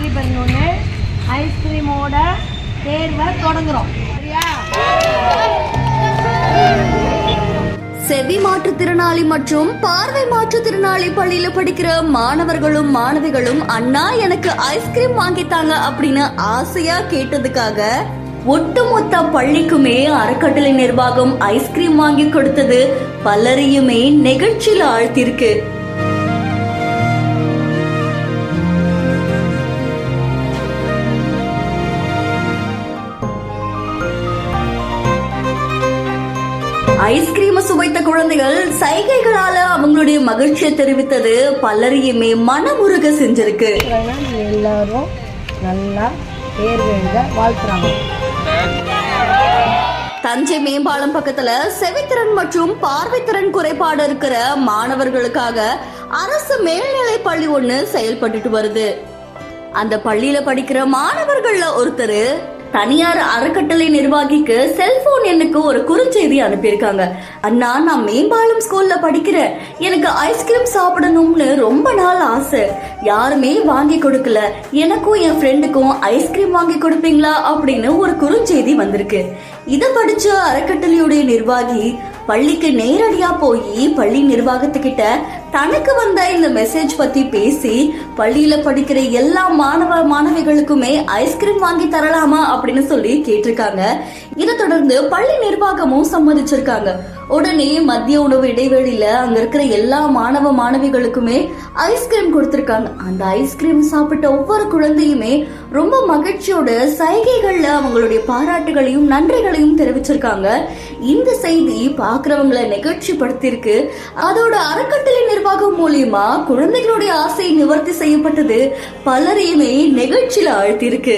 2011 ஐஸ்கிரீமோட தேர்வை தொடங்குறோம். சரியா? செவி மாற்றுத்திறனாளி மற்றும் பார்வை மாற்றுத்திறனாளி பள்ளியில படிக்கிற மாணவர்களும் மாணவிகளும் அண்ணா எனக்கு ஐஸ்கிரீம் வாங்கித்தாங்க அப்படின்னு ஆசையா கேட்டதுக்காக ஒட்டுமொத்த பள்ளிக்குமே அறக்கட்டளை நிர்வாகம் ஐஸ்கிரீம் வாங்கி கொடுத்தது பலரையுமே நெகிழ்ச்சியில ஆழ்த்திருக்கு. ஐஸ்கிரீம் சுவைத்த குழந்தைகள் சைகைகளால அவங்களுடைய மகிழ்ச்சியை தெரிவித்தது பலரையுமே மனமுருக செஞ்சிருக்கு. எல்லாரும் நல்லா தேர்வு எழுத வாழ்த்துறாங்க. தஞ்சை மேம்பாலம் பக்கத்துல செவித்திறன் மற்றும் பார்வைத்திறன் குறைபாடு இருக்கிற மாணவர்களுக்காக அரசு மேல்நிலை பள்ளி ஒண்ணு செயல்பட்டு வருது. அந்த பள்ளியில படிக்கிற மாணவர்கள்ல ஒருத்தர் தனியார் அறக்கட்டளை நிர்வாகிக்கு செல்போன் எண்ணுக்கு ஒரு குறுஞ்செய்தி அனுப்பியிருக்காங்க. அண்ணா, நான் மேம்பாலம் ஸ்கூல்ல படிக்கிறேன், எனக்கு ஐஸ்கிரீம் சாப்பிடணும்னு ரொம்ப நாள் ஆசை, யாருமே வாங்கி கொடுக்கல, எனக்கும் என் ஃப்ரெண்டுக்கும் ஐஸ்கிரீம் வாங்கி கொடுப்பீங்களா அப்படின்னு ஒரு குறுஞ்செய்தி வந்திருக்கு. இதை படிச்ச அறக்கட்டளையுடைய நிர்வாகி பள்ளிக்கு நேரடியா போய் பள்ளி நிர்வாகத்துக்கிட்ட தனக்கு வந்த இந்த மெசேஜ் பத்தி பேசி பள்ளியில படிக்கிற எல்லா மாணவ மாணவிகளுக்குமே ஐஸ்கிரீம் வாங்கி தரலாமா அப்படின்னு சொல்லி கேட்டிருக்காங்க. இதை தொடர்ந்து பள்ளி நிர்வாகமும் சம்மதிச்சிருக்காங்க. உடனே மதிய உணவு இடைவெளியில அங்க இருக்கிற எல்லா மாணவ மாணவிகளுக்குமே ஐஸ்கிரீம் கொடுத்திருக்காங்க. அந்த ஐஸ்கிரீம் சாப்பிட்ட ஒவ்வொரு குழந்தையுமே ரொம்ப மகிழ்ச்சியோட சைகைகள்ல அவங்களுடைய பாராட்டுகளையும் நன்றிகளையும் தெரிவிச்சிருக்காங்க. இந்த செய்தி பாக்குறவங்களை நெகிழ்ச்சி படுத்திருக்கு. அதோட அறக்கட்டளை நிர்வாகம் மூலியமா குழந்தைகளுடைய ஆசை நிவர்த்தி செய்யப்பட்டது பலரையுமே நெகிழ்ச்சியில ஆழ்த்திருக்கு.